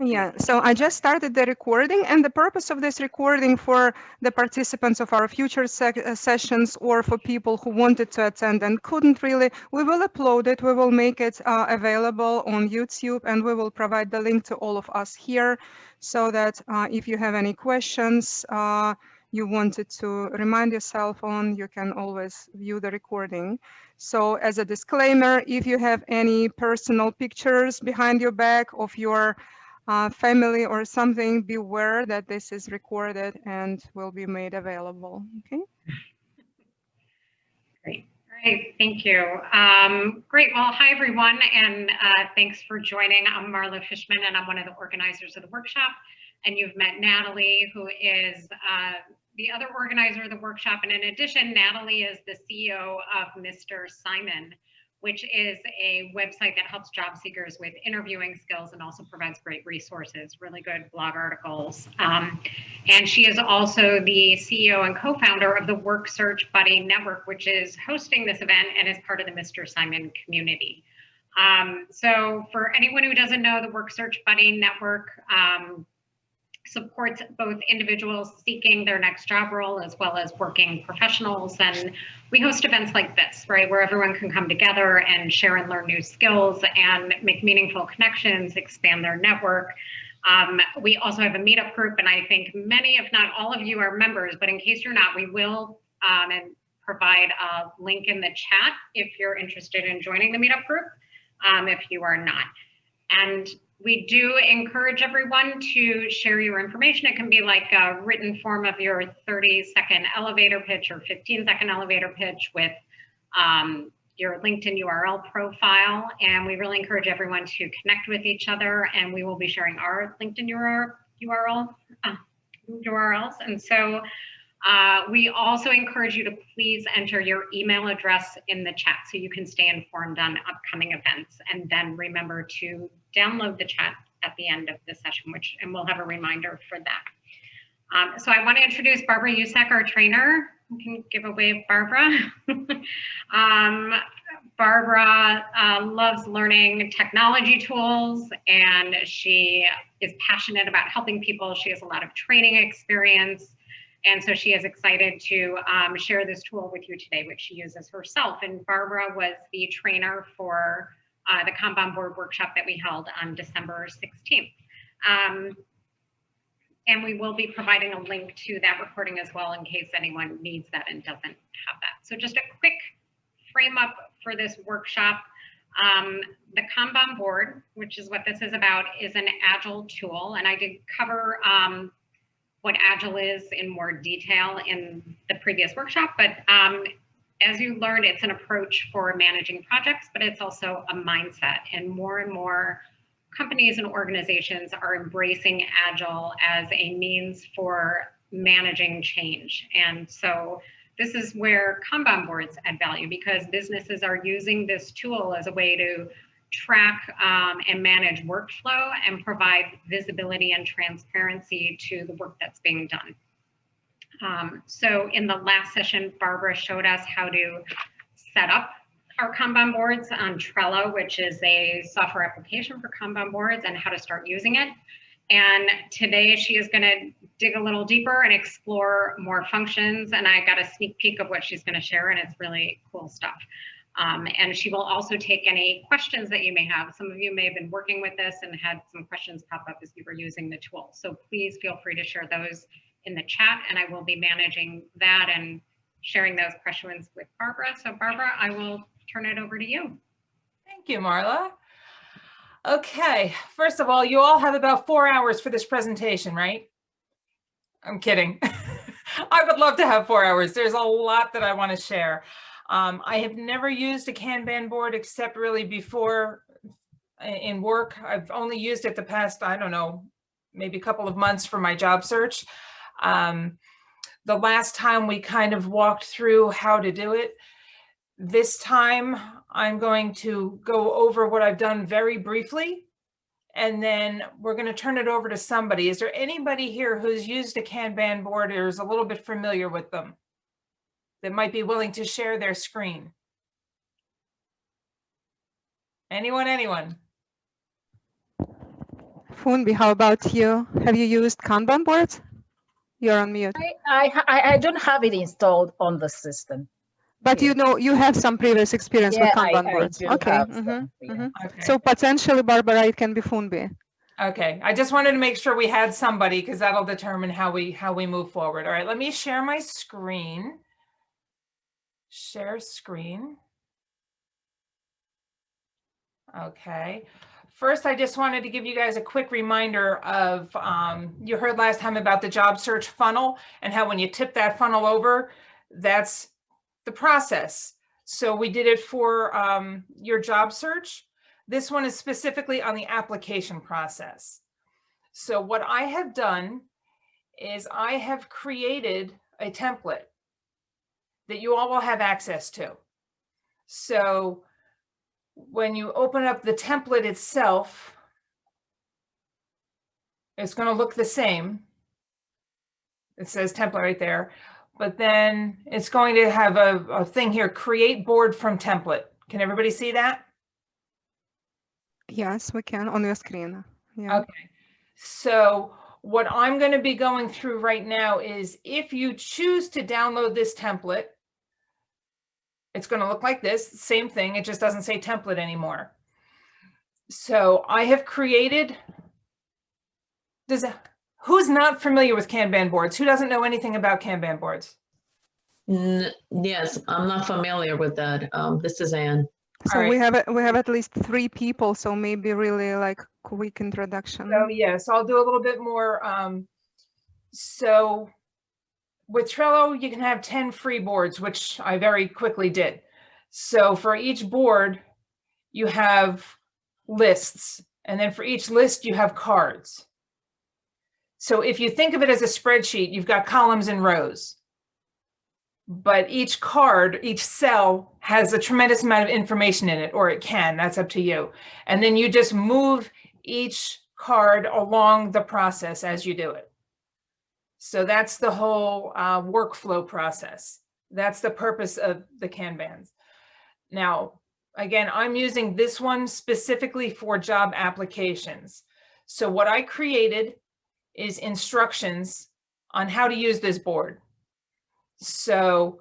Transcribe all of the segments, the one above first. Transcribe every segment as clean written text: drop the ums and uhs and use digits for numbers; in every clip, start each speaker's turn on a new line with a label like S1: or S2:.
S1: Yeah, so I just started the recording, and the purpose of this recording for the participants of our future sessions, or for people who wanted to attend and couldn't really, we will upload it, we will make it available on YouTube, and we will provide the link to all of us here, so that if you have any questions you wanted to remind yourself on, you can always view the recording. So as a disclaimer, if you have any personal pictures behind your back of your family or something, beware that this is recorded and will be made available. Okay.
S2: Great. All right. Thank you. Great. Well, hi, everyone, and thanks for joining. I'm Marla Fishman, and I'm one of the organizers of the workshop. And you've met Natalie, who is the other organizer of the workshop. And in addition, Natalie is the CEO of Mr. Simon, which is a website that helps job seekers with interviewing skills and also provides great resources, really good blog articles. And she is also the CEO and co-founder of the Work Search Buddy Network, which is hosting this event and is part of the Mr. Simon community. So for anyone who doesn't know, the Work Search Buddy Network supports both individuals seeking their next job role as well as working professionals. And we host events like this, right, where everyone can come together and share and learn new skills and make meaningful connections, expand their network. We also have a meetup group, and I think many, if not all of you, are members, but in case you're not, we will and provide a link in the chat if you're interested in joining the meetup group, if you are not. And we do encourage everyone to share your information. It can be like a written form of your 30-second elevator pitch or 15-second elevator pitch with your LinkedIn URL profile. And we really encourage everyone to connect with each other, and we will be sharing our LinkedIn URLs. And so we also encourage you to please enter your email address in the chat so you can stay informed on upcoming events. And then remember to download the chat at the end of the session, and we'll have a reminder for that. So I want to introduce Barbara Usak, our trainer. We can give a wave, Barbara. Barbara loves learning technology tools, and she is passionate about helping people. She has a lot of training experience. And so she is excited to share this tool with you today, which she uses herself. And Barbara was the trainer for the Kanban board workshop that we held on December 16th. And we will be providing a link to that recording as well in case anyone needs that and doesn't have that. So just a quick frame up for this workshop. The Kanban board, which is what this is about, is an Agile tool. And I did cover what Agile is in more detail in the previous workshop, but as you learned, it's an approach for managing projects, but it's also a mindset. And more companies and organizations are embracing Agile as a means for managing change. And so this is where Kanban boards add value, because businesses are using this tool as a way to track and manage workflow and provide visibility and transparency to the work that's being done. So in the last session, Barbara showed us how to set up our Kanban boards on Trello, which is a software application for Kanban boards, and how to start using it. And today she is going to dig a little deeper and explore more functions. And I got a sneak peek of what she's going to share, and it's really cool stuff. And she will also take any questions that you may have. Some of you may have been working with this and had some questions pop up as you were using the tool. So please feel free to share those in the chat, and I will be managing that and sharing those questions with Barbara. So Barbara, I will turn it over to you.
S3: Thank you, Marla. Okay, first of all, you all have about 4 hours for this presentation, right? I'm kidding. I would love to have 4 hours. There's a lot that I want to share. I have never used a Kanban board except really before in work. I've only used it the past, I don't know, maybe a couple of months for my job search. The last time we kind of walked through how to do it. This time I'm going to go over what I've done very briefly, and then we're going to turn it over to somebody. Is there anybody here who's used a Kanban board or is a little bit familiar with them that might be willing to share their screen? Anyone?
S1: Funbi, how about you? Have you used Kanban boards? You're on mute.
S4: I don't have it installed on the system.
S1: But you know, you have some previous experience with
S4: Yeah,
S1: Kanban boards.
S4: I do
S1: Okay.
S4: have some, yeah.
S3: Okay.
S1: So potentially, Barbara, it can be Funbi.
S3: Okay, I just wanted to make sure we had somebody because that'll determine how we move forward. All right, let me share my screen. Share screen. Okay. First, I just wanted to give you guys a quick reminder of, you heard last time about the job search funnel and how when you tip that funnel over, that's the process. So we did it for your job search. This one is specifically on the application process. So what I have done is I have created a template that you all will have access to. So when you open up the template itself, it's going to look the same. It says template right there, but then it's going to have a thing here, create board from template. Can everybody see that?
S1: Yes, we can on your screen. Yeah.
S3: Okay. So what I'm going to be going through right now is if you choose to download this template, it's going to look like this, same thing. It just doesn't say template anymore. So I have created, who's not familiar with Kanban boards? Who doesn't know anything about Kanban boards?
S5: Yes, I'm not familiar with that. This is Anne.
S1: So
S3: All
S1: we
S3: right.
S1: have at least 3 people, so maybe really like quick introduction.
S3: So yes, I'll do a little bit more. So with Trello, you can have 10 free boards, which I very quickly did. So for each board, you have lists, and then for each list, you have cards. So if you think of it as a spreadsheet, you've got columns and rows. But each card, each cell has a tremendous amount of information in it, or it can, that's up to you. And then you just move each card along the process as you do it. So that's the whole workflow process. That's the purpose of the Kanbans. Now, again, I'm using this one specifically for job applications. So what I created is instructions on how to use this board. So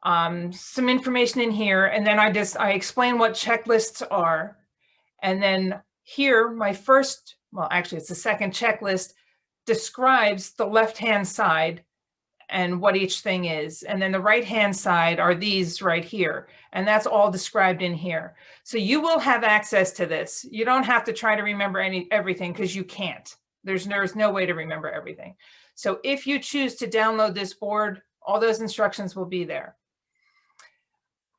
S3: some information in here, and then I explain what checklists are. And then here, my first, well, actually it's the second checklist, describes the left-hand side and what each thing is. And then the right-hand side are these right here. And that's all described in here. So you will have access to this. You don't have to try to remember everything because you can't. There's no way to remember everything. So if you choose to download this board, all those instructions will be there.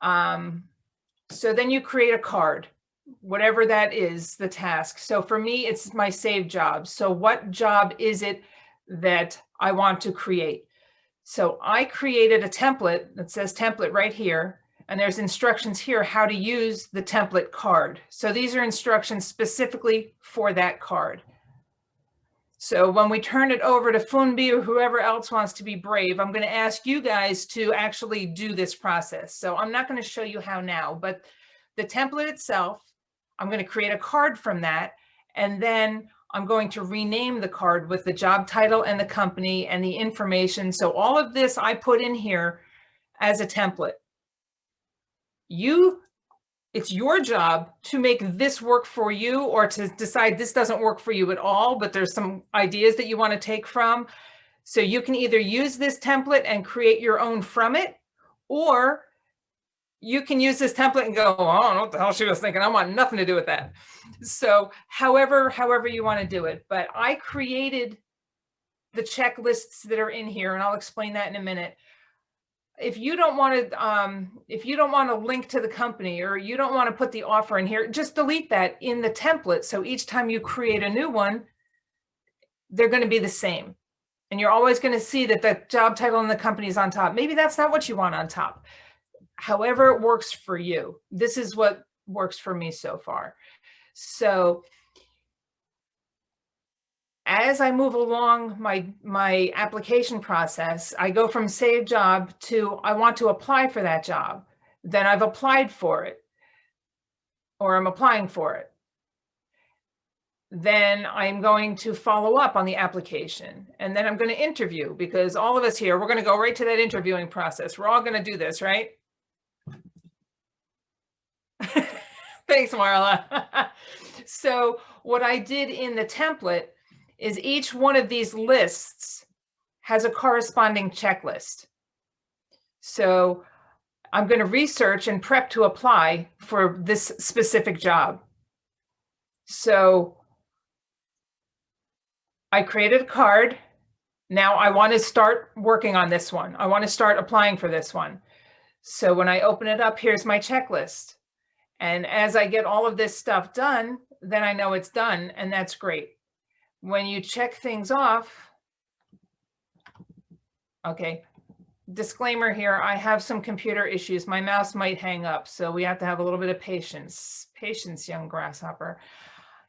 S3: So then you create a card, whatever that is, the task. So for me, it's my saved job. So what job is it that I want to create? So I created a template that says template right here, and there's instructions here how to use the template card. So these are instructions specifically for that card. So when we turn it over to Funbi or whoever else wants to be brave, I'm going to ask you guys to actually do this process. So I'm not going to show you how now, but the template itself, I'm going to create a card from that, and then I'm going to rename the card with the job title and the company and the information. So all of this I put in here as a template. It's your job to make this work for you, or to decide this doesn't work for you at all, but there's some ideas that you want to take from. So you can either use this template and create your own from it, or you can use this template and go, oh, I don't know what the hell she was thinking. I want nothing to do with that. So however you want to do it. But I created the checklists that are in here, and I'll explain that in a minute. If you don't want to link to the company, or you don't want to put the offer in here, just delete that in the template. So each time you create a new one, they're going to be the same. And you're always going to see that the job title and the company is on top. Maybe that's not what you want on top. However it works for you. This is what works for me so far. So as I move along my application process, I go from save job to I want to apply for that job. Then I've applied for it, or I'm applying for it. then I'm going to follow up on the application, and then I'm going to interview, because all of us here, we're going to go right to that interviewing process. We're all going to do this, right? Thanks, Marla. So what I did in the template is each one of these lists has a corresponding checklist. So I'm going to research and prep to apply for this specific job. So I created a card. Now I want to start working on this one. I want to start applying for this one. So when I open it up, here's my checklist. And as I get all of this stuff done, then I know it's done, and that's great. When you check things off, okay, disclaimer here, I have some computer issues. My mouse might hang up, so we have to have a little bit of patience. Patience, young grasshopper.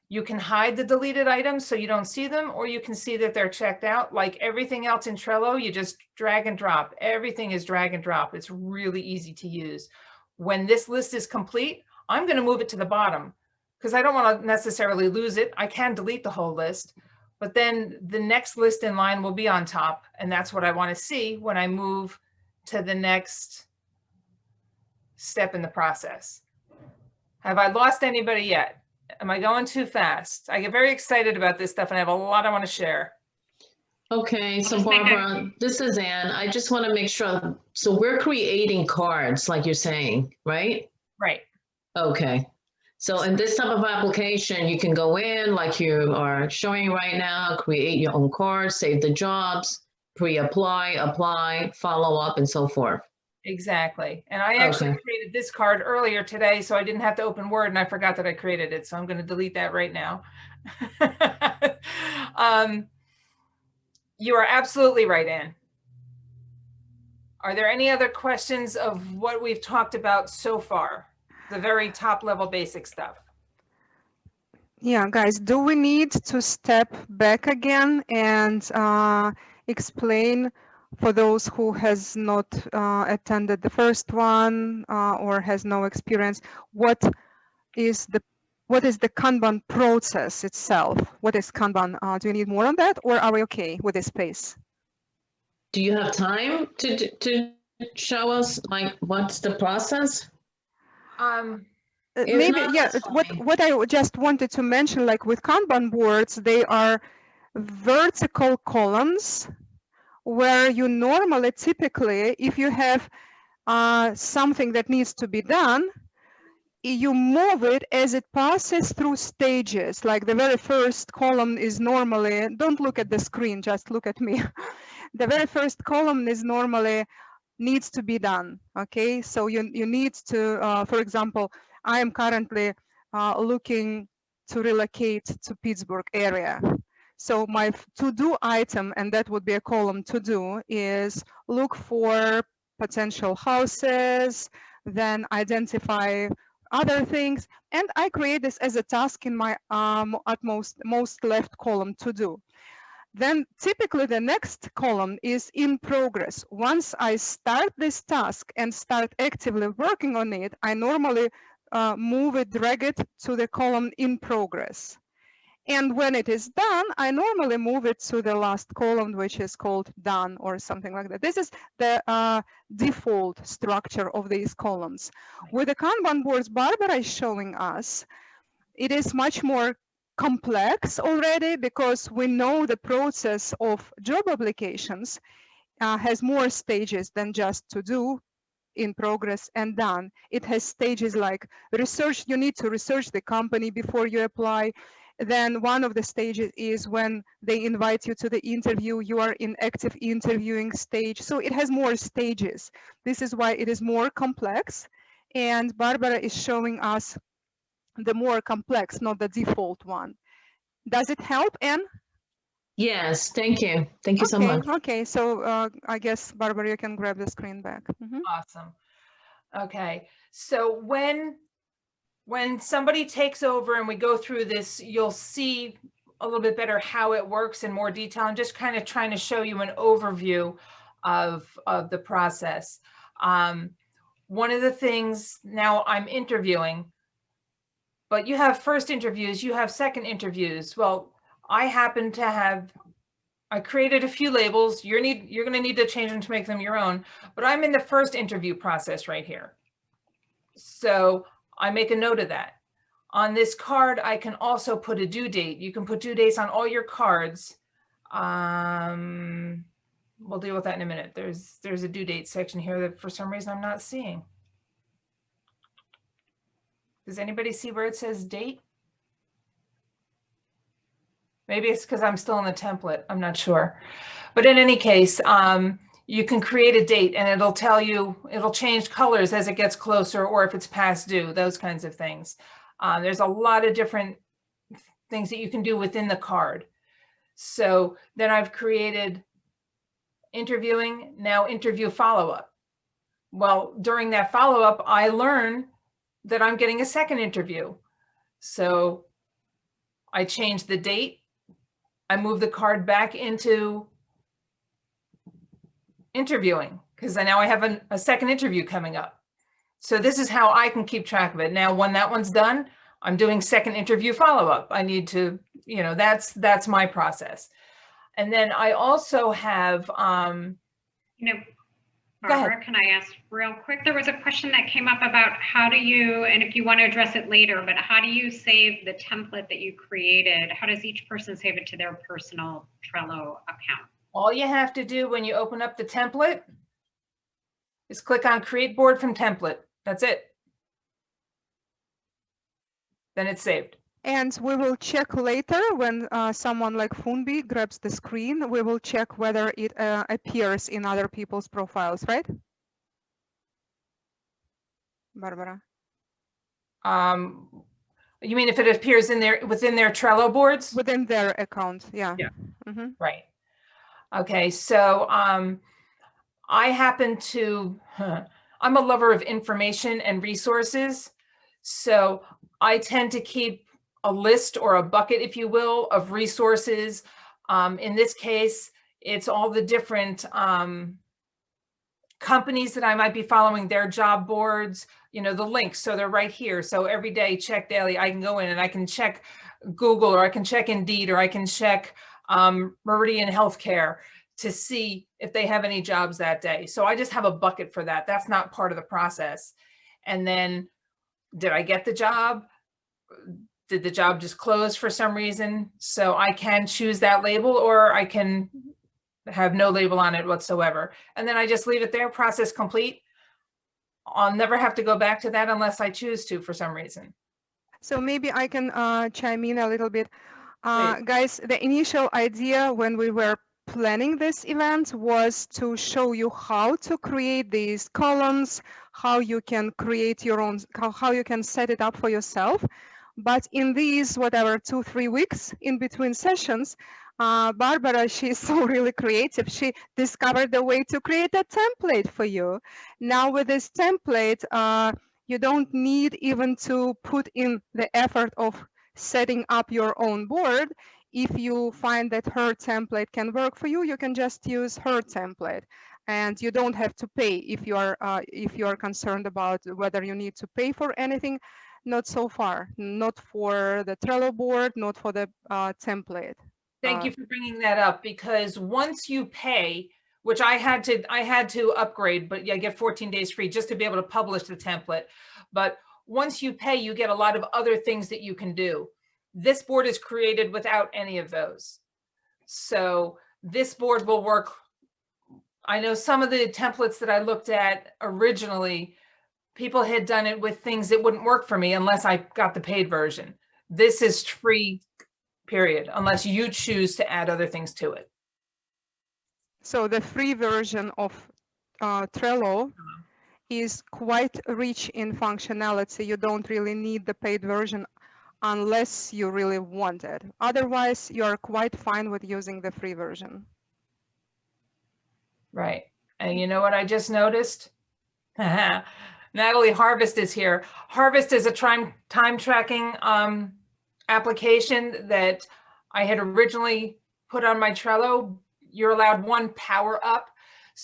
S3: You can hide the deleted items so you don't see them, or you can see that they're checked out. Like everything else in Trello, you just drag and drop. Everything is drag and drop. It's really easy to use. When this list is complete, I'm going to move it to the bottom because I don't want to necessarily lose it. I can delete the whole list, but then the next list in line will be on top. And that's what I want to see when I move to the next step in the process. Have I lost anybody yet? Am I going too fast? I get very excited about this stuff and I have a lot I want to share.
S5: Okay, so
S2: Just make a-
S5: Barbara, this is Ann. I just want to make sure. So we're creating cards, like you're saying, right?
S3: Right.
S5: Okay. So in this type of application, you can go in like you are showing right now, create your own cards, save the jobs, pre-apply, apply, follow up, and so forth.
S3: Exactly. And I actually
S5: Okay.
S3: created this card earlier today, so I didn't have to open Word, and I forgot that I created it. So I'm going to delete that right now. You are absolutely right, Ann. Are there any other questions of what we've talked about so far? The very top level basic stuff.
S1: Yeah, guys, do we need to step back again and explain for those who has not attended the first one or has no experience, what is the Kanban process itself? What is Kanban? Do you need more on that, or are we okay with this space?
S5: Do you have time to show us like what's the process? If
S1: Maybe,
S5: not,
S1: yeah,
S5: that's
S1: what
S5: fine.
S1: I just wanted to mention, like with Kanban boards, they are vertical columns where you normally, typically, if you have something that needs to be done, you move it as it passes through stages. Like the very first column is normally, don't look at the screen, just look at me. The very first column is normally needs to be done. Okay, so you need to, for example, I am currently looking to relocate to Pittsburgh area. So my to-do item, and that would be a column to do, is look for potential houses, then identify other things, and I create this as a task in my most left column to do. Then typically the next column is in progress. Once I start this task and start actively working on it, I normally move it, drag it to the column in progress. And when it is done, I normally move it to the last column, which is called done or something like that. This is the default structure of these columns. With the Kanban boards Barbara is showing us, it is much more complex already because we know the process of job applications has more stages than just to do, in progress, and done. It has stages like research. You need to research the company before you apply. Then one of the stages is when they invite you to the interview, you are in active interviewing stage. So it has more stages. This is why it is more complex. And Barbara is showing us the more complex, not the default one. Does it help, Anne?
S5: Yes, thank you. Thank you so
S1: Okay,
S5: much.
S1: okay. So I guess, Barbara, you can grab the screen back. Mhm.
S3: Awesome. Okay, so when somebody takes over and we go through this, you'll see a little bit better how it works in more detail. I'm just kind of trying to show you an overview of the process. One of the things, now I'm interviewing, but you have first interviews, you have second interviews. Well, I happen to have, I created a few labels. You're going to need to change them to make them your own, but I'm in the first interview process right here. So I make a note of that. On this card, I can also put a due date. You can put due dates on all your cards. We'll deal with that in a minute. There's a due date section here that for some reason I'm not seeing. Does anybody see where it says date? Maybe it's because I'm still in the template. I'm not sure. But in any case, you can create a date and it'll tell you, it'll change colors as it gets closer or if it's past due, those kinds of things. There's a lot of different things that you can do within the card. So then I've created interviewing, now interview follow-up. Well, during that follow-up, I learn that I'm getting a second interview. So I change the date. I move the card back into interviewing because now I have a second interview coming up. So this is how I can keep track of it. Now, when that one's done, I'm doing second interview follow-up. I need to, you know, that's my process. And then I also have,
S2: You know, Barbara, can I ask real quick? There was a question that came up about how do you, and if you want to address it later, but how do you save the template that you created? How does each person save it to their personal Trello account?
S3: all you have to do when you open up the template is click on Create Board from Template. That's it. Then it's saved.
S1: And we will check later when someone like Funbi grabs the screen, we will check whether it appears in other people's profiles, right? Barbara.
S3: You mean if it appears in there within their Trello boards?
S1: Within their account, yeah.
S3: Yeah.
S1: Mm-hmm.
S3: Right. Okay, so I happen to, I'm a lover of information and resources. So I tend to keep a list or a bucket, if you will, of resources. In this case, it's all the different companies that I might be following, their job boards, you know, the links. So they're right here. So every day, check daily, I can go in and I can check Google, or I can check Indeed, or I can check Meridian Healthcare to see if they have any jobs that day. So I just have a bucket for that. That's not part of the process. And then, did I get the job? Did the job just close for some reason? So I can choose that label, or I can have no label on it whatsoever. And then I just leave it there, process complete. I'll never have to go back to that unless I choose to for some reason.
S1: So maybe I can chime in a little bit. Guys, the initial idea when we were planning this event was to show you how to create these columns, how you can create your own, how you can set it up for yourself. But in these, whatever, 2-3 weeks in between sessions, Barbara, she's so really creative. She discovered the way to create a template for you. Now with this template, you don't need even to put in the effort of setting up your own board. If you find that her template can work for you, you can just use her template. And you don't have to pay if you are concerned about whether you need to pay for anything. Not so far, not for the Trello board, not for the template.
S3: Thank you for bringing that up, because once you pay, which I had to upgrade, but yeah, get 14 days free just to be able to publish the template. But once you pay, you get a lot of other things that you can do. This board is created without any of those. So this board will work. I know some of the templates that I looked at originally, people had done it with things that wouldn't work for me unless I got the paid version. This is free, period, unless you choose to add other things to it.
S1: So the free version of Trello is quite rich in functionality. You don't really need the paid version unless you really want it. Otherwise, you are quite fine with using the free version.
S3: Right. And you know what I just noticed? Natalie, Harvest is here. Harvest is a time tracking application that I had originally put on my Trello. You're allowed one power up.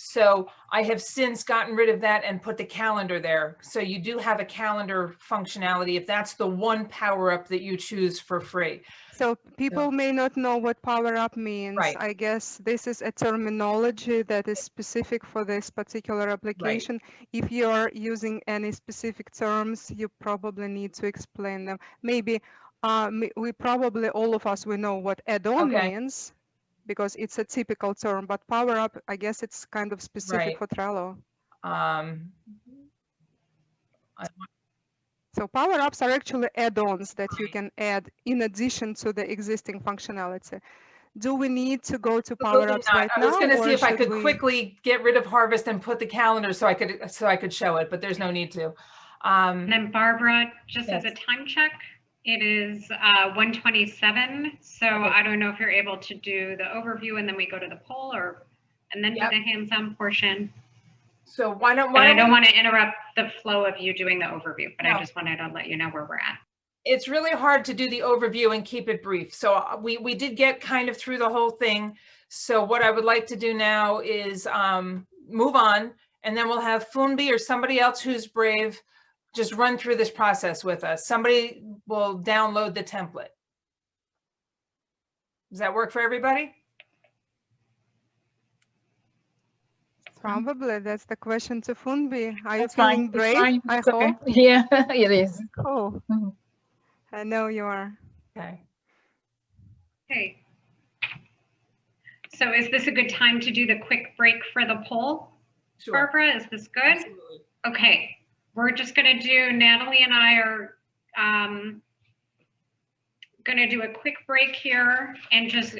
S3: So I have since gotten rid of that and put the calendar there. So you do have a calendar functionality if that's the one power up that you choose for free.
S1: So people may not know what power up means.
S3: Right.
S1: I guess this is a terminology that is specific for this particular application. If you're using any specific terms, you probably need to explain them. Maybe we probably, all of us, we know what add-on
S3: Okay.
S1: means because it's a typical term, but power up, I guess it's kind of specific
S3: Right.
S1: for Trello.
S3: Um,
S1: So power-ups are actually add-ons that you can add in addition to the existing functionality. Do we need to go to power-ups right
S3: I was
S1: now?
S3: going to see if I
S1: should
S3: could
S1: we...
S3: quickly get rid of harvest and put the calendar so I could show it, but there's no need to.
S2: And then Barbara, just as a
S3: Yes.
S2: time check, it is 1:27. So I don't know if you're able to do the overview and then we go to the poll, or and then
S3: Yep.
S2: do the hands-on portion.
S3: So why don't
S2: But I don't
S3: we-
S2: want to interrupt the flow of you doing the overview, but I
S3: No.
S2: just wanted to let you know where we're at.
S3: It's really hard to do the overview and keep it brief. So we did get kind of through the whole thing. So what I would like to do now is move on, and then we'll have Funbi or somebody else who's brave just run through this process with us. Somebody will download the template. Does that work for everybody?
S1: Probably, that's the question to Funbi. Are you
S4: That's fine.
S1: feeling
S4: It's
S1: brave?
S4: fine.
S1: I
S4: It's okay.
S1: hope.
S4: Yeah, it is.
S1: Cool.
S4: Mhm.
S1: I know you are.
S3: Okay.
S2: Okay. So is this a good time to do the quick break for the poll?
S3: Sure.
S2: Barbara, is this good?
S3: Absolutely.
S2: Okay, we're just gonna do, Natalie and I are gonna do a quick break here and just,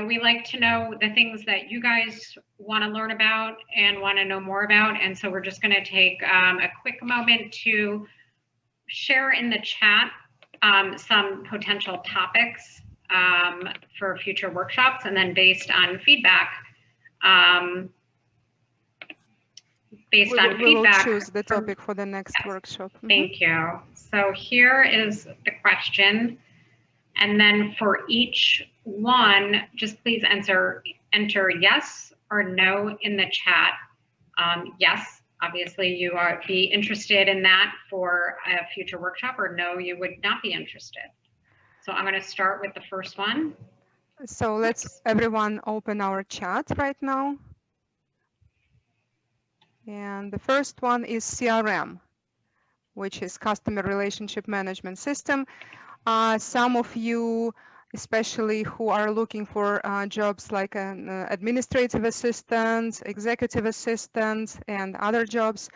S2: we like to know the things that you guys wanna learn about and wanna know more about. And so we're just gonna take a quick moment to share in the chat some potential topics for future workshops, and then based on feedback,
S1: We will choose the
S2: from-
S1: topic for the next workshop. Mhm.
S2: Thank you. So here is the question. And then for each one, just please enter yes or no in the chat. Yes, obviously you are be interested in that for a future workshop, or no, you would not be interested. So I'm going to start with the first one.
S1: So let's everyone open our chat right now. And the first one is CRM, which is Customer Relationship Management System. Some of you, especially who are looking for jobs like an administrative assistant, executive assistant, and other jobs,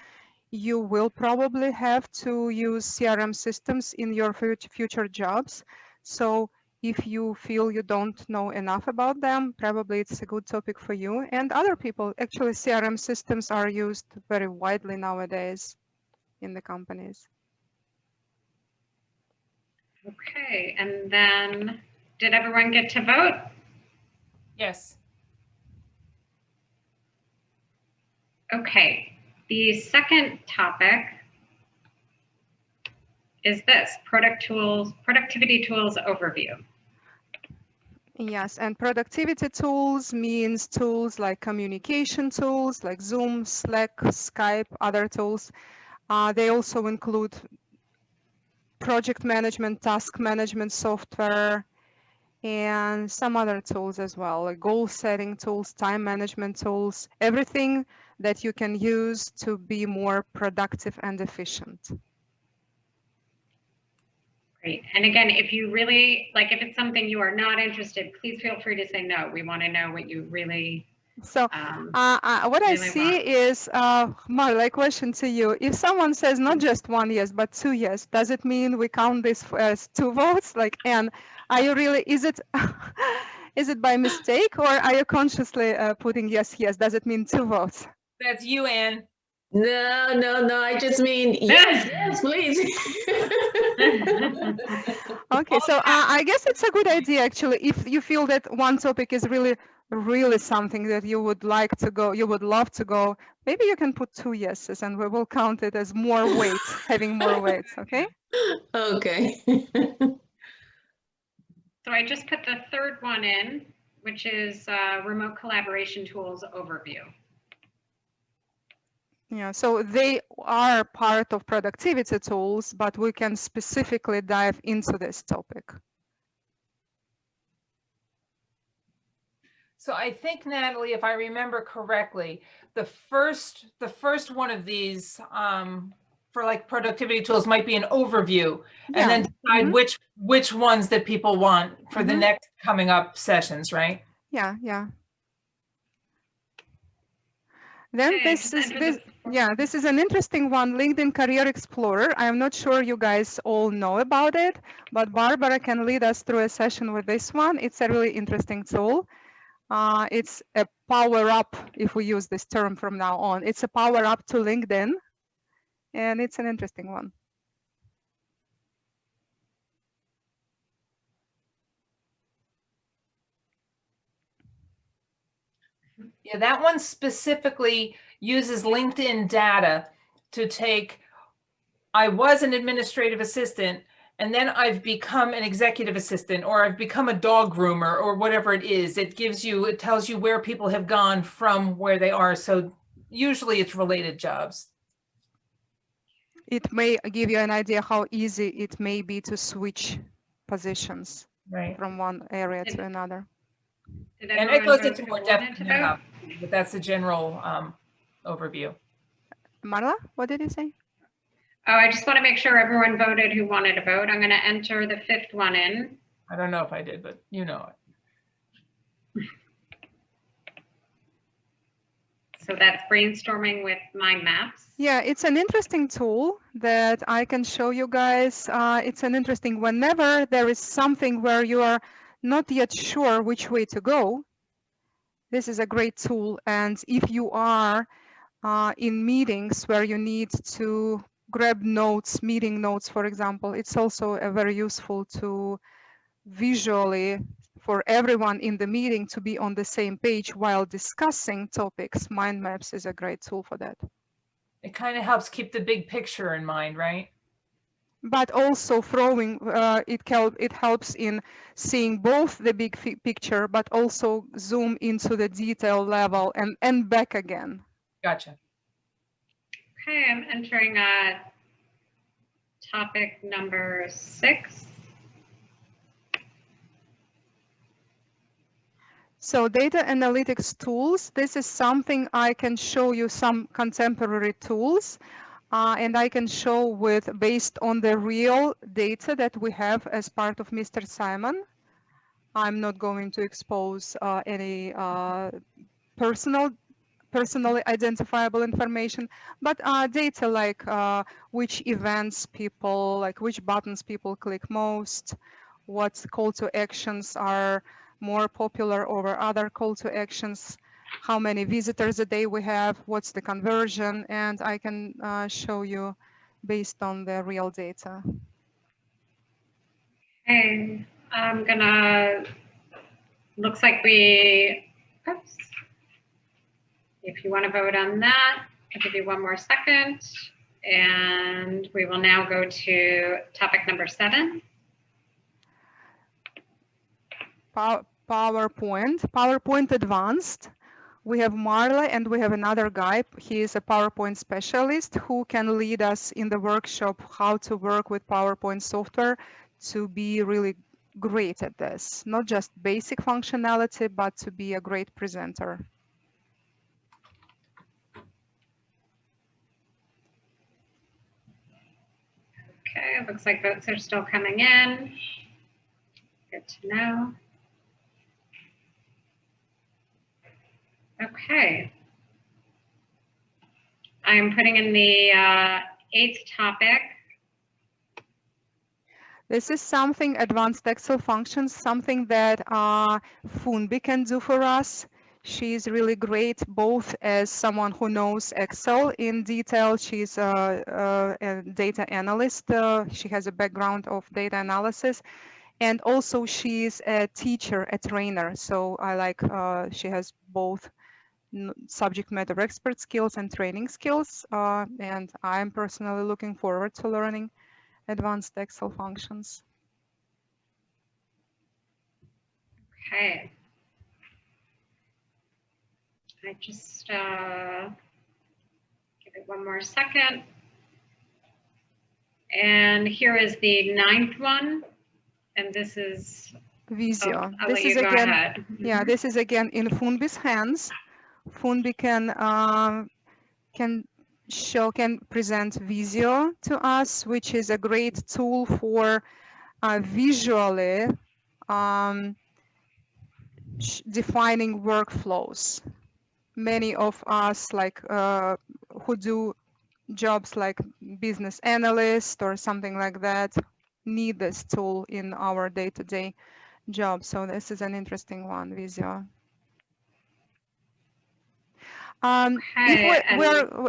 S1: you will probably have to use CRM systems in your future jobs. So if you feel you don't know enough about them, probably it's a good topic for you and other people. Actually, CRM systems are used very widely nowadays in the companies.
S2: Okay, and then did everyone get to vote?
S3: Yes.
S2: Okay, the second topic is this, productivity tools overview.
S1: Yes, and productivity tools means tools like communication tools, like Zoom, Slack, Skype, other tools. They also include project management, task management software, and some other tools as well, like goal setting tools, time management tools, everything that you can use to be more productive and efficient.
S2: Great. And again, if you really, like, if it's something you are not interested, please feel free to say no. We want to know what you really,
S1: So what I
S2: really
S1: see
S2: want.
S1: is, Marla, a question to you. If someone says not just one yes, but two yes, does it mean we count this as two votes? Like, and are you really, is it by mistake, or are you consciously putting yes, yes? Does it mean two votes?
S3: That's you, Ann.
S5: No. I just mean, yes, please.
S1: Okay, so I guess it's a good idea, actually, if you feel that one topic is really something that you would like to go, you would love to go, maybe you can put two yeses and we will count it as more weight, having more weights, okay?
S5: Okay.
S2: So I just put the third one in, which is remote collaboration tools overview.
S1: Yeah, so they are part of productivity tools, but we can specifically dive into this topic.
S3: So I think, Natalie, if I remember correctly, the first one of these for like productivity tools might be an overview, and then decide which ones that people want for the next coming up sessions, right?
S1: Yeah, yeah. Then
S2: Okay,
S1: this is an interesting one, LinkedIn Career Explorer. I'm not sure you guys all know about it, but Barbara can lead us through a session with this one. It's a really interesting tool. It's a power up, if we use this term from now on. It's a power up to LinkedIn, and it's an interesting one.
S3: Yeah, that one specifically uses LinkedIn data to take, I was an administrative assistant, and then I've become an executive assistant, or I've become a dog groomer, or whatever it is. It tells you where people have gone from where they are. So usually it's related jobs.
S1: It may give you an idea how easy it may be to switch positions from one area to another.
S3: And it goes into more depth now, but that's the general overview.
S1: Marla, what did you say?
S2: Oh, I just want to make sure everyone voted who wanted to vote. I'm going to enter the 5th one in.
S3: I don't know if I did, but you know it.
S2: So that's brainstorming with mind maps.
S1: Yeah, it's an interesting tool that I can show you guys. It's an interesting, whenever there is something where you are not yet sure which way to go, this is a great tool. And if you are in meetings where you need to grab notes, meeting notes, for example, it's also a very useful to visually for everyone in the meeting to be on the same page while discussing topics. Mind maps is a great tool for that.
S3: It kind of helps keep the big picture in mind, right?
S1: But also throwing, it helps in seeing both the big picture, but also zoom into the detail level and back again.
S3: Gotcha.
S2: Okay, I'm entering topic number 6.
S1: So data analytics tools, this is something I can show you some contemporary tools. And I can show based on the real data that we have as part of Mr. Simon. I'm not going to expose any personally identifiable information, but data like which events people, like which buttons people click most, what call to actions are more popular over other call to actions, how many visitors a day we have, what's the conversion, and I can show you based on the real data.
S2: Okay, I'm gonna, looks like oops. If you want to vote on that, I'll give you one more second. And we will now go to topic number 7.
S1: PowerPoint Advanced. We have Marla and we have another guy. He is a PowerPoint specialist who can lead us in the workshop how to work with PowerPoint software to be really great at this. Not just basic functionality, but to be a great presenter.
S2: Okay, it looks like votes are still coming in. Good to know. Okay. I'm putting in the 8th topic.
S1: This is something, advanced Excel functions, something that Funbi can do for us. She's really great, both as someone who knows Excel in detail. She's a data analyst. She has a background of data analysis. And also she's a teacher, a trainer. So I like, she has both subject matter expert skills and training skills. And I'm personally looking forward to learning advanced Excel functions.
S2: Okay. I just give it one more second. And here is the 9th one. And this is
S1: Visio.
S2: I'll
S1: This
S2: let you
S1: is
S2: go
S1: again,
S2: ahead.
S1: yeah, this is again in Funbi's hands. Funbi can present Visio to us, which is a great tool for visually defining workflows. Many of us, like who do jobs like business analyst or something like that, need this tool in our day-to-day job. So this is an interesting one, Visio.
S2: Okay,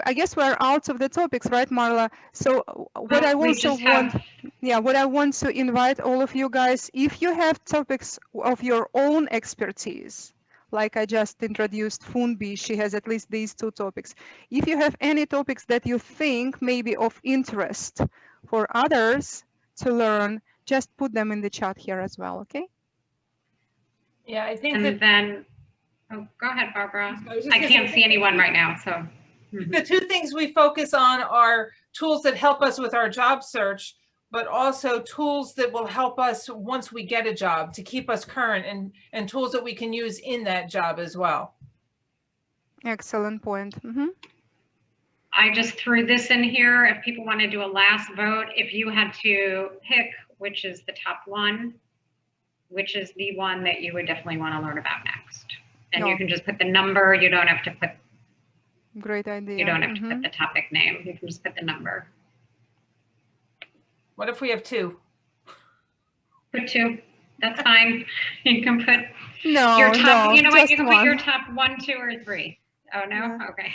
S1: I guess we're out of the topics, right, Marla? So what I also want, what I want to invite all of you guys, if you have topics of your own expertise, like I just introduced Funbi, she has at least these 2 topics. If you have any topics that you think may be of interest for others to learn, just put them in the chat here as well, okay?
S3: Yeah, I think
S2: and then, oh, go ahead, Barbara. I can't see anyone right now, so.
S3: The 2 things we focus on are tools that help us with our job search, but also tools that will help us once we get a job to keep us current, and tools that we can use in that job as well.
S1: Excellent point.
S2: I just threw this in here. If people want to do a last vote, if you had to pick which is the top one, which is the one that you would definitely want to learn about next. And you can just put the number. You don't have to put.
S1: Great idea.
S2: You don't have to put the topic name. You can just put the number.
S3: What if we have 2?
S2: Put 2. That's fine. You can put
S1: your
S2: top. You know what? You can
S1: one.
S2: put your top 1, 2, or 3. Oh no.
S1: Yeah.
S2: Okay.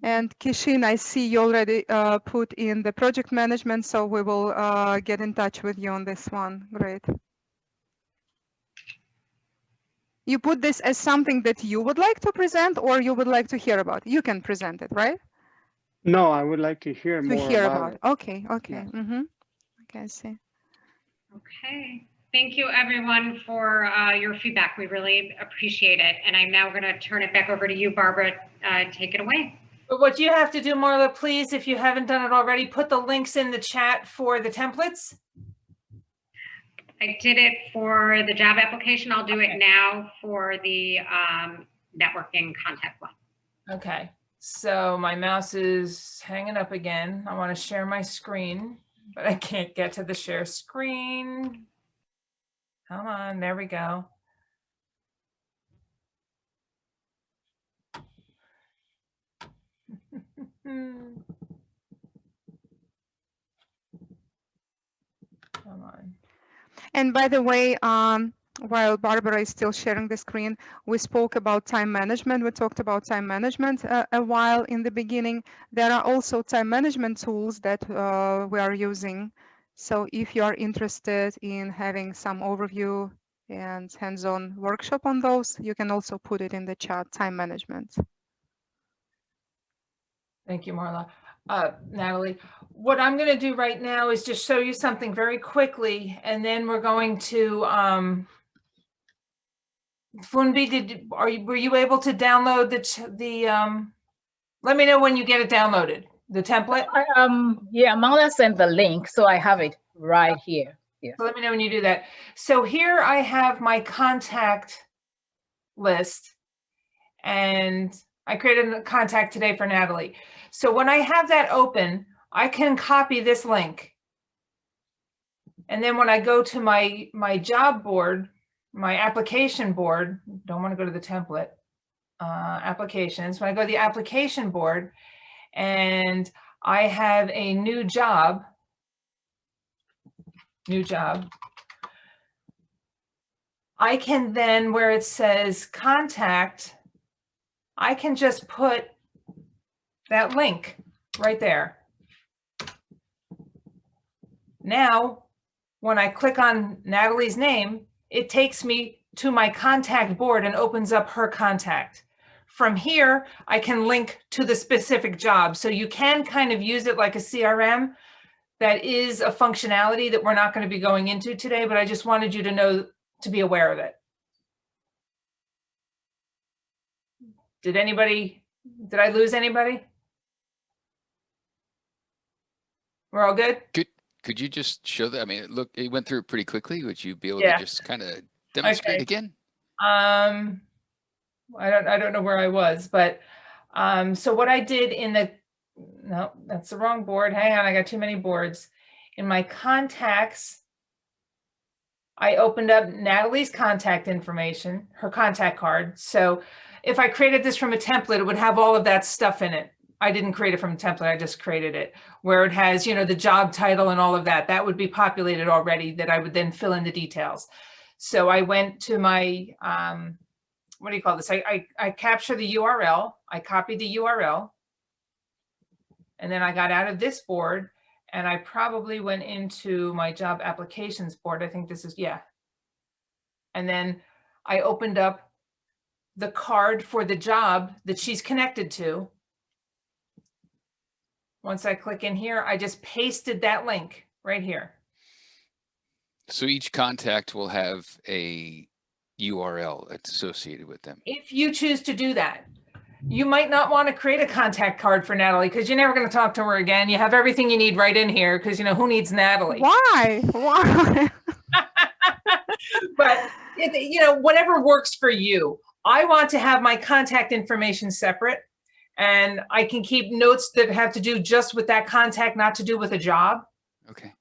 S1: And Kishin, I see you already put in the project management, so we will get in touch with you on this one. Great. You put this as something that you would like to present or you would like to hear about? You can present it, right?
S6: No, I would like to hear more about it.
S1: Okay, okay.
S6: Yes.
S1: Okay, I see.
S2: Okay. Thank you, everyone, for your feedback. We really appreciate it. And I'm now going to turn it back over to you, Barbara. Take it away.
S3: But what you have to do, Marla, please, if you haven't done it already, put the links in the chat for the templates.
S2: I did it for the job application. I'll do it now for the networking contact one.
S3: Okay, so my mouse is hanging up again. I want to share my screen, but I can't get to the share screen. Come on, there we go. Come on.
S1: And by the way, while Barbara is still sharing the screen, we spoke about time management. We talked about time management a while in the beginning. There are also time management tools that we are using. So if you are interested in having some overview and hands-on workshop on those, you can also put it in the chat, time management.
S3: Thank you, Marla. Natalie, what I'm going to do right now is just show you something very quickly, and then we're going to Funbi, were you able to download the let me know when you get it downloaded, the template?
S4: Yeah, Marla sent the link, so I have it right here. Yeah.
S3: So let me know when you do that. So here I have my contact list, and I created a contact today for Natalie. So when I have that open, I can copy this link. And then when I go to my job board, my application board, don't want to go to the template, applications. When I go to the application board and I have a new job, I can then, where it says contact, I can just put that link right there. Now, when I click on Natalie's name, it takes me to my contact board and opens up her contact. From here, I can link to the specific job. So you can kind of use it like a CRM, that is a functionality that we're not going to be going into today, but I just wanted you to know, to be aware of it. Did I lose anybody? We're all good?
S7: Could you just show that? I mean, look, it went through it pretty quickly. Would you be able
S3: Yeah.
S7: to just kind of demonstrate
S3: Okay.
S7: again?
S3: I don't know where I was, but so what I did no, that's the wrong board. Hang on, I got too many boards. In my contacts, I opened up Natalie's contact information, her contact card. So if I created this from a template, it would have all of that stuff in it. I didn't create it from a template, I just created it, where it has, you know, the job title and all of that. That would be populated already, that I would then fill in the details. So I went to my, what do you call this? I capture the URL, I copied the URL, and then I got out of this board and I probably went into my job applications board. I think this is, yeah. And then I opened up the card for the job that she's connected to. Once I click in here, I just pasted that link right here.
S7: So each contact will have a URL that's associated with them.
S3: If you choose to do that, you might not want to create a contact card for Natalie because you're never going to talk to her again. You have everything you need right in here because, you know, who needs Natalie?
S1: Why?
S3: But, you know, whatever works for you. I want to have my contact information separate, and I can keep notes that have to do just with that contact, not to do with a job.
S7: Okay.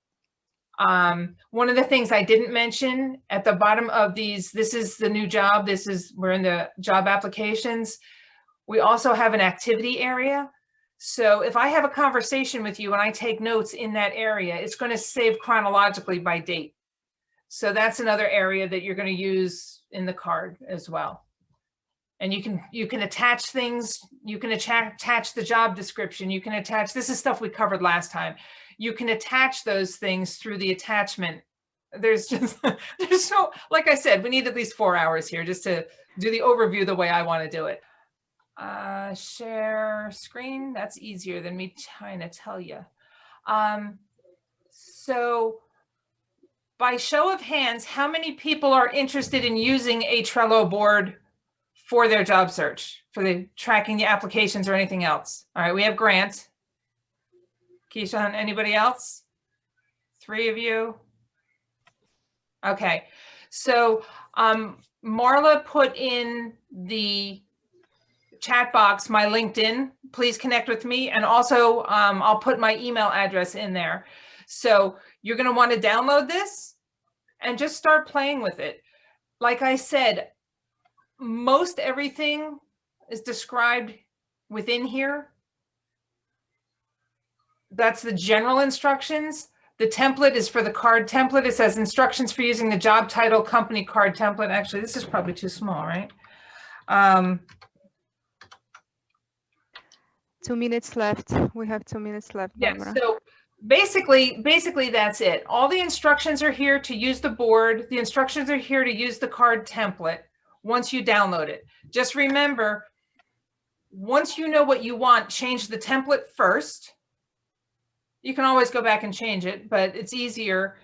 S3: One of the things I didn't mention at the bottom of these, this is the new job. We're in the job applications. We also have an activity area. So if I have a conversation with you and I take notes in that area, it's going to save chronologically by date. So that's another area that you're going to use in the card as well. And you can attach things. You can attach the job description. You can attach, this is stuff we covered last time. You can attach those things through the attachment. There's so, like I said, we need at least 4 hours here just to do the overview the way I want to do it. Share screen, that's easier than me trying to tell you. So by show of hands, how many people are interested in using a Trello board for their job search, for the tracking the applications or anything else? All right, we have Grant. Keisha, anybody else? 3 of you. Okay, so Marla put in the chat box my LinkedIn. Please connect with me, and also I'll put my email address in there. So you're going to want to download this and just start playing with it. Like I said, most everything is described within here. That's the general instructions. The template is for the card template. It says instructions for using the job title company card template. Actually, this is probably too small, right?
S1: 2 minutes left. We have 2 minutes left.
S3: Yeah,
S1: Barbara.
S3: so basically that's it. All the instructions are here to use the board. The instructions are here to use the card template once you download it. Just remember, once you know what you want, change the template first. You can always go back and change it, but it's easier.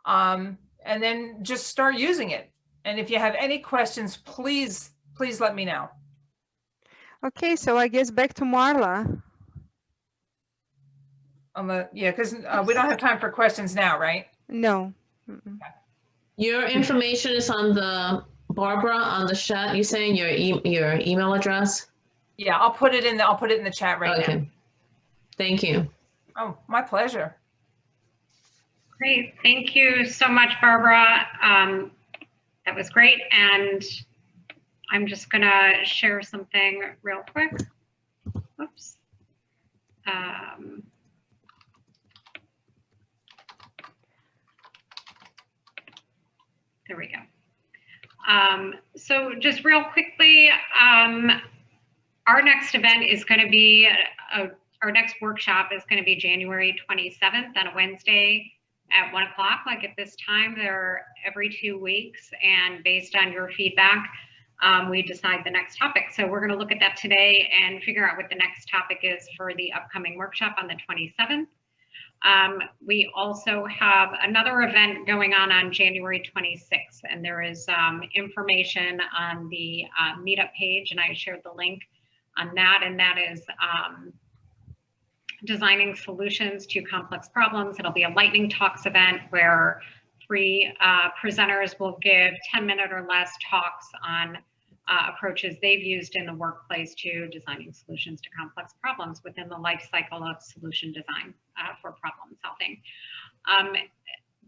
S3: And then just start using it. And if you have any questions, please let me know.
S1: Okay, so I guess back to Marla.
S3: Yeah, because we don't have time for questions now, right?
S1: No.
S5: Your information is on the, Barbara, on the chat. You saying your email address?
S3: Yeah, I'll put it in the chat right now.
S5: Okay. Thank you.
S3: Oh, my pleasure.
S2: Great. Thank you so much, Barbara. That was great. And I'm just going to share something real quick. Oops. There we go. So just real quickly, our next event is going to be, our next workshop is going to be January 27th on a Wednesday at 1 o'clock. Like at this time, they're every 2 weeks, and based on your feedback, we decide the next topic. So we're going to look at that today and figure out what the next topic is for the upcoming workshop on the 27th. We also have another event going on January 26th, and there is information on the meetup page, and I shared the link on that, and that is designing solutions to complex problems. It'll be a lightning talks event where 3 presenters will give 10-minute or less talks on approaches they've used in the workplace to designing solutions to complex problems within the life cycle of solution design for problem solving.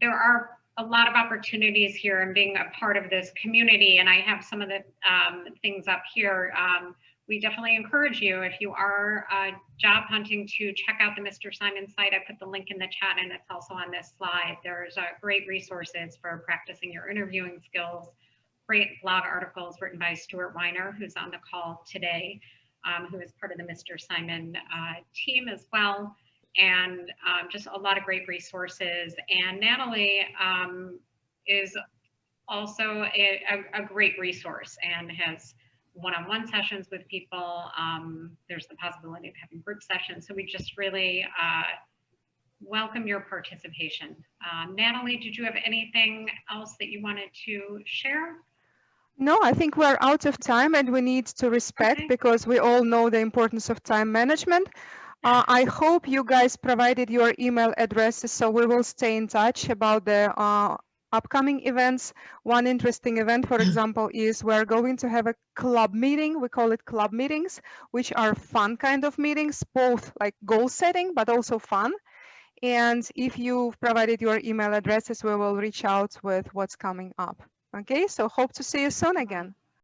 S2: There are a lot of opportunities here in being a part of this community, and I have some of the things up here. We definitely encourage you, if you are job hunting, to check out the Mr. Simon site. I put the link in the chat, and it's also on this slide. There's great resources for practicing your interviewing skills, great blog articles written by Stuart Weiner, who's on the call today, who is part of the Mr. Simon team as well, and just a lot of great resources. And Natalie is also a great resource and has one-on-one sessions with people. There's the possibility of having group sessions. So we just really welcome your participation. Natalie, did you have anything else that you wanted to share?
S1: No, I think we're out of time and we need to respect, because we all know the importance of time management. I hope you guys provided your email addresses, so we will stay in touch about the upcoming events. One interesting event, for example, is we're going to have a club meeting. We call it club meetings, which are fun kind of meetings, both like goal setting, but also fun. And if you've provided your email addresses, we will reach out with what's coming up. Okay, so hope to see you soon again.